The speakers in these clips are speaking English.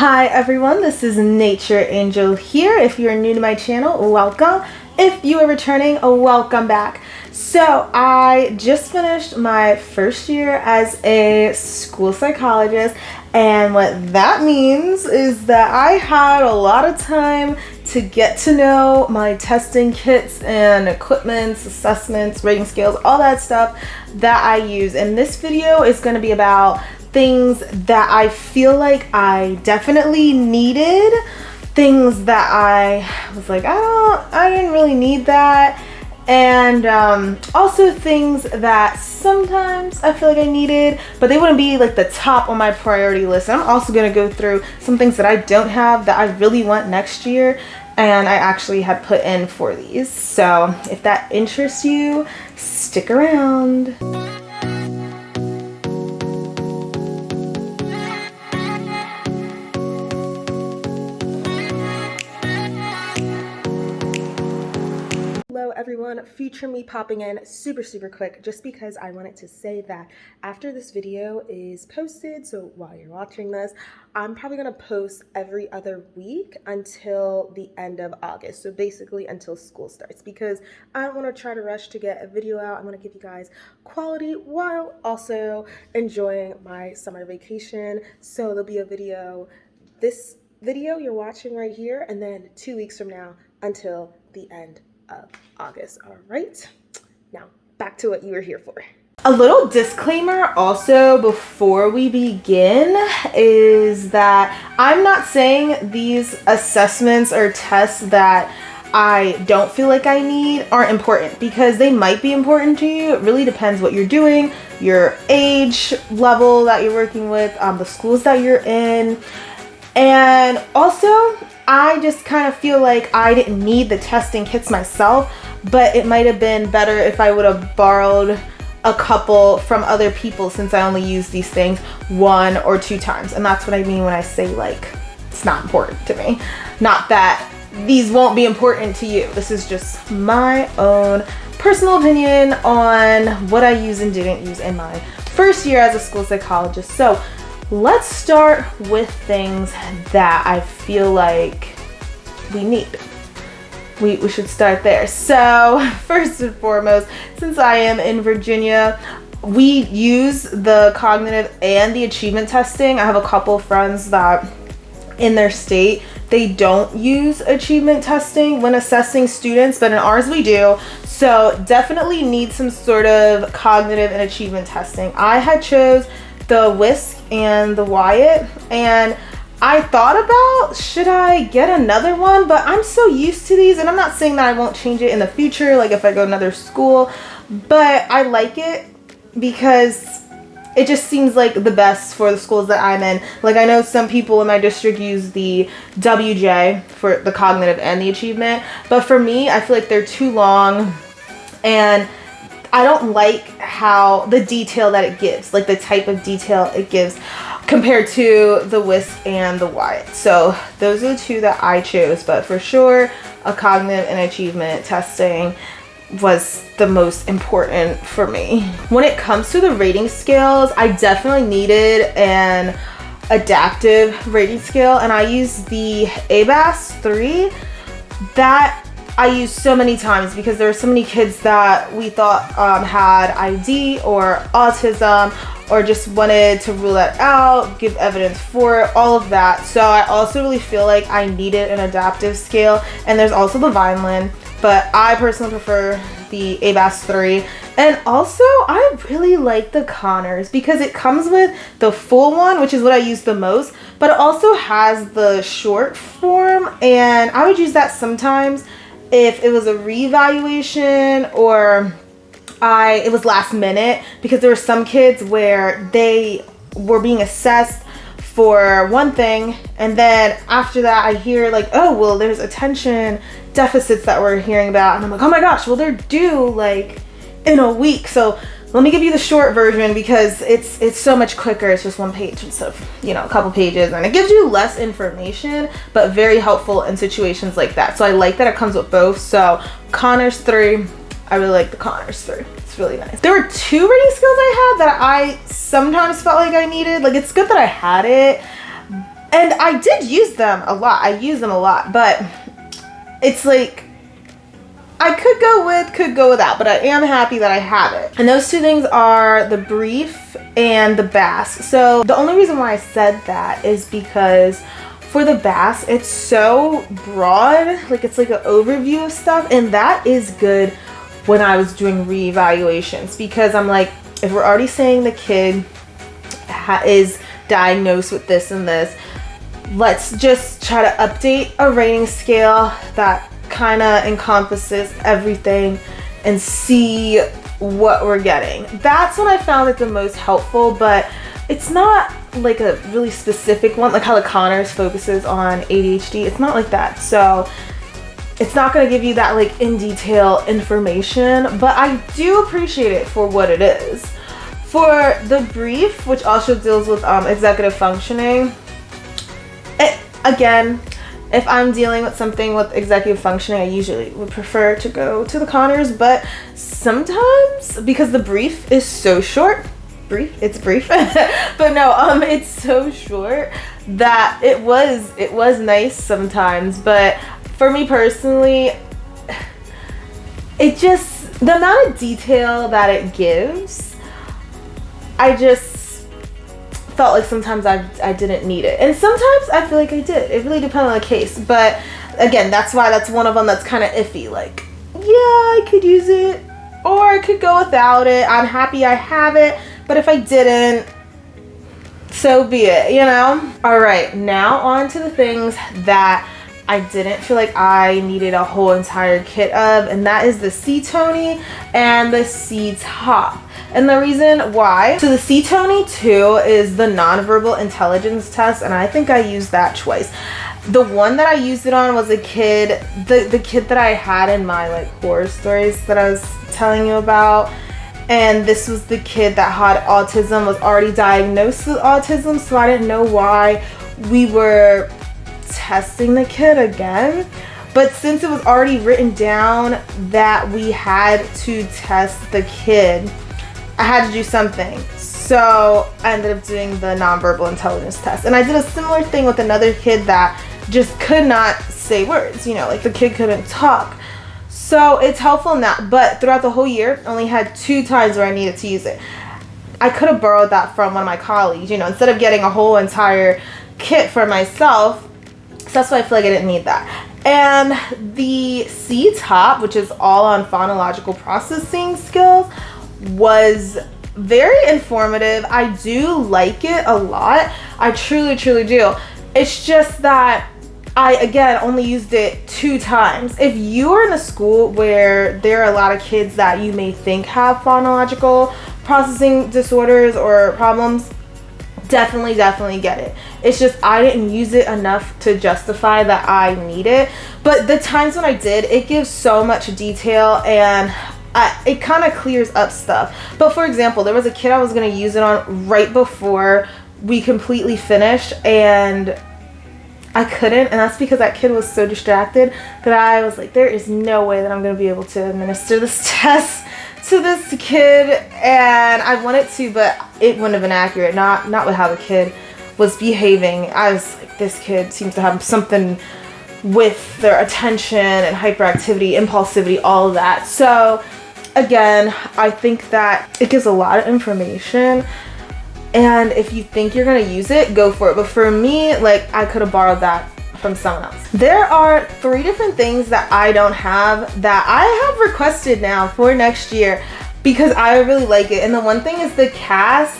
Hi everyone, this is Nature Angel here. If you're new to my channel, welcome. If you are returning, welcome back. So I just finished my first year as a school psychologist, and what that means is that I had a lot of time to get to know my testing kits and equipments, assessments, rating scales, all that stuff that I use. And this video is going to be about things that I feel like I definitely needed, things that I was like, I didn't really need that, and also things that sometimes I feel like I needed, but they wouldn't be like the top on my priority list. I'm also gonna go through some things that I don't have that I really want next year, and I actually had put in for these. So if that interests you, stick around. Hello everyone, feature me popping in super quick just because I wanted to say that after this video is posted, so while you're watching this, I'm probably going to post every other week until the end of August, so basically until school starts, because I don't want to try to rush to get a video out. I want to give you guys quality while also enjoying my summer vacation. So there'll be a video, this video you're watching right here, and then 2 weeks from now until the end of August. All right, now back to what you were here for. A little disclaimer also before we begin is that I'm not saying these assessments or tests that I don't feel like I need aren't important, because they might be important to you. It really depends what you're doing, your age level that you're working with, the schools that you're in. And also, I just kind of feel like I didn't need the testing kits myself, but it might have been better if I would have borrowed a couple from other people, since I only use these things 1 or 2 times. And that's what I mean when I say, like, it's not important to me. Not that these won't be important to you. This is just my own personal opinion on what I use and didn't use in my first year as a school psychologist. So let's start with things that I feel like we need. We should start there. So first and foremost, since I am in Virginia, we use the cognitive and the achievement testing. I have a couple friends that in their state, they don't use achievement testing when assessing students, but in ours we do. So definitely need some sort of cognitive and achievement testing. I had chose the Whisk and the Wyatt, and I thought about, should I get another one? But I'm so used to these, and I'm not saying that I won't change it in the future, like if I go to another school, but I like it because it just seems like the best for the schools that I'm in. Like, I know some people in my district use the WJ for the cognitive and the achievement, but for me, I feel like they're too long, and I don't like how the detail that it gives, like the type of detail it gives compared to the Whisk and the Wyatt. So those are the 2 that I chose, but for sure a cognitive and achievement testing was the most important for me. When it comes to the rating scales, I definitely needed an adaptive rating scale, and I used the ABAS 3 that I used so many times because there were so many kids that we thought had ID or autism, or just wanted to rule that out, give evidence for it, all of that. So I also really feel like I needed an adaptive scale. And there's also the Vineland, but I personally prefer the ABAS 3. And also, I really like the Connors because it comes with the full one, which is what I use the most, but it also has the short form, and I would use that sometimes if it was a reevaluation or it was last minute, because there were some kids where they were being assessed for one thing, and then after that I hear like, oh, well, there's attention deficits that we're hearing about, and I'm like, oh my gosh, well, they're due like in a week. So let me give you the short version because it's so much quicker. It's just 1 page instead of, you know, a couple pages, and it gives you less information, but very helpful in situations like that. So I like that it comes with both. So Connors 3, I really like the Connors 3. It's really nice. There were 2 rating skills I had that I sometimes felt like I needed. Like, it's good that I had it, And I did use them a lot. I use them a lot, but it's like, I could go with, could go without, but I am happy that I have it. And those two things are the brief and the BAS. So the only reason why I said that is because for the BAS, it's so broad, like it's like an overview of stuff, and that is good when I was doing reevaluations, because I'm like, if we're already saying the kid is diagnosed with this and this, let's just try to update a rating scale that kind of encompasses everything and see what we're getting. That's when I found it the most helpful, but it's not like a really specific one, like how the Connors focuses on ADHD. It's not like that. So it's not going to give you that like in detail information, but I do appreciate it for what it is. For the brief, which also deals with executive functioning, again, if I'm dealing with something with executive functioning, I usually would prefer to go to the Connors, but sometimes, because the brief is so short, it's brief, but no, it's so short that it was nice sometimes, but for me personally, it just, the amount of detail that it gives, I just felt like sometimes I didn't need it, and sometimes I feel like I did. It really depends on the case, but again, that's why that's one of them that's kind of iffy. Like, yeah, I could use it, or I could go without it. I'm happy I have it, but if I didn't, so be it, you know? All right, now on to the things that I didn't feel like I needed a whole entire kit of, and that is the C-Tony and the C-Top. And the reason why, so the C-Tony 2 is the nonverbal intelligence test, and I think I used that twice. The one that I used it on was a kid, the kid that I had in my like horror stories that I was telling you about. And this was the kid that had autism, was already diagnosed with autism, so I didn't know why we were testing the kid again. But since it was already written down that we had to test the kid, I had to do something. So I ended up doing the nonverbal intelligence test. And I did a similar thing with another kid that just could not say words, you know, like the kid couldn't talk. So it's helpful in that, but throughout the whole year, I only had 2 times where I needed to use it. I could have borrowed that from one of my colleagues, you know, instead of getting a whole entire kit for myself. So that's why I feel like I didn't need that. And the C-Top, which is all on phonological processing skills, was very informative. I do like it a lot. I truly, truly do. It's just that I, again, only used it 2 times. If you are in a school where there are a lot of kids that you may think have phonological processing disorders or problems, definitely get it. It's just I didn't use it enough to justify that I need it. But the times when I did, it gives so much detail, and it kind of clears up stuff. But for example, there was a kid I was going to use it on right before we completely finished, and I couldn't, and that's because that kid was so distracted that I was like, there is no way that I'm going to be able to administer this test to this kid. And I wanted to, but it wouldn't have been accurate, not with how the kid was behaving. I was like, this kid seems to have something with their attention and hyperactivity, impulsivity, all of that. So again, I think that it gives a lot of information, and if you think you're gonna use it, go for it. But for me, like, I could have borrowed that from someone else. There are 3 different things that I don't have that I have requested now for next year because I really like it. And the one thing is the CAS,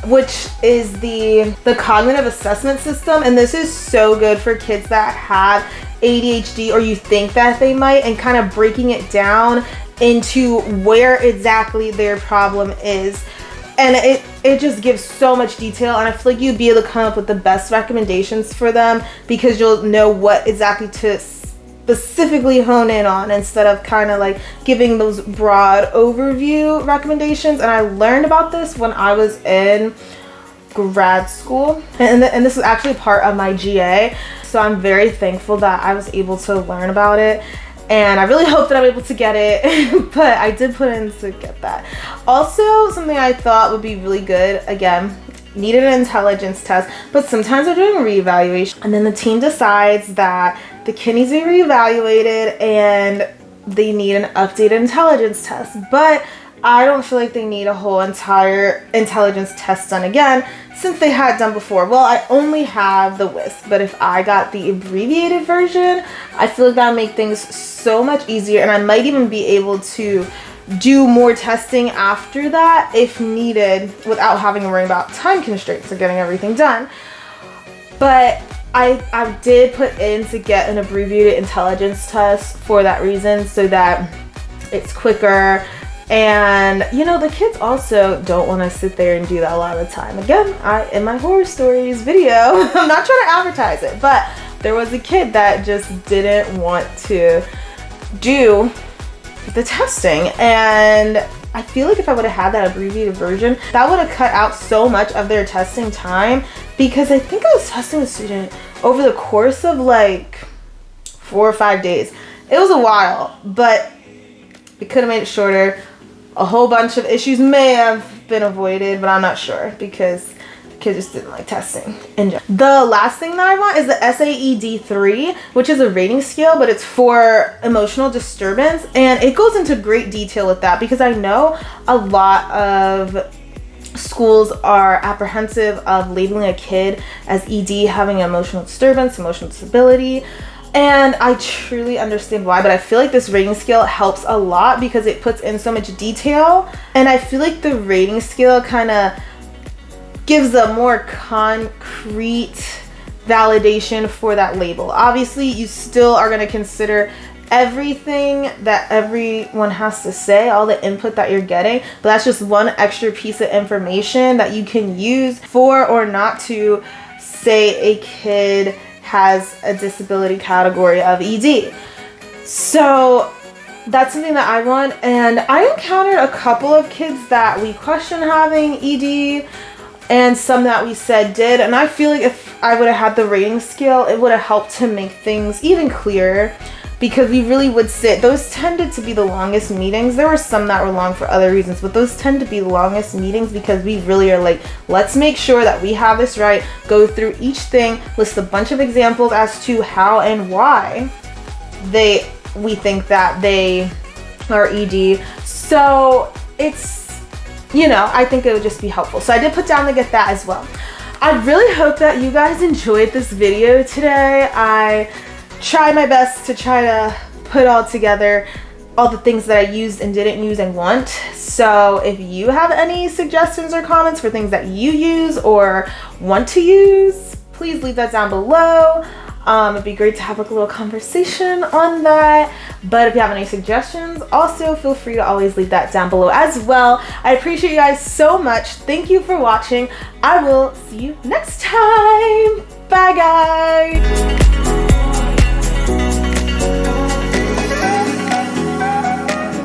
which is the cognitive assessment system. And this is so good for kids that have ADHD, or you think that they might, and kind of breaking it down into where exactly their problem is. And it just gives so much detail, and I feel like you'd be able to come up with the best recommendations for them because you'll know what exactly to specifically hone in on instead of kind of like giving those broad overview recommendations. And I learned about this when I was in grad school, and this is actually part of my GA, so I'm very thankful that I was able to learn about it. And I really hope that I'm able to get it, but I did put in to get that. Also, something I thought would be really good, again, needed an intelligence test, but sometimes they're doing a reevaluation, and then the team decides that the kid needs to be reevaluated and they need an updated intelligence test. But I don't feel like they need a whole entire intelligence test done again since they had done before. Well, I only have the WISC, but if I got the abbreviated version, I feel like that would make things so much easier, and I might even be able to do more testing after that if needed without having to worry about time constraints or getting everything done. But I did put in to get an abbreviated intelligence test for that reason, so that it's quicker. And you know, the kids also don't want to sit there and do that a lot of the time. Again, in my horror stories video, I'm not trying to advertise it, but there was a kid that just didn't want to do the testing, and I feel like if I would have had that abbreviated version, that would have cut out so much of their testing time, because I think I was testing a student over the course of like 4 or 5 days. It was a while, but we could have made it shorter. A whole bunch of issues may have been avoided, but I'm not sure because the kid just didn't like testing. The last thing that I want is the SAED3, which is a rating scale, but it's for emotional disturbance, and it goes into great detail with that, because I know a lot of schools are apprehensive of labeling a kid as ED, having emotional disturbance, emotional disability. And I truly understand why, but I feel like this rating scale helps a lot because it puts in so much detail, and I feel like the rating scale kind of gives a more concrete validation for that label. Obviously, you still are going to consider everything that everyone has to say, all the input that you're getting, but that's just one extra piece of information that you can use for or not to say a kid has a disability category of ED. So that's something that I want, and I encountered a couple of kids that we questioned having ED and some that we said did, and I feel like if I would have had the rating scale, it would have helped to make things even clearer, because we really would sit, those tended to be the longest meetings. There were some that were long for other reasons, but those tend to be the longest meetings because we really are like, let's make sure that we have this right, go through each thing, list a bunch of examples as to how and why we think that they are ED. So it's, you know, I think it would just be helpful. So I did put down to get that as well. I really hope that you guys enjoyed this video today. I tried my best to try to put all together all the things that I used and didn't use and want. So if you have any suggestions or comments for things that you use or want to use, please leave that down below. It'd be great to have like a little conversation on that. But if you have any suggestions, also feel free to always leave that down below as well. I appreciate you guys so much. Thank you for watching. I will see you next time. Bye guys.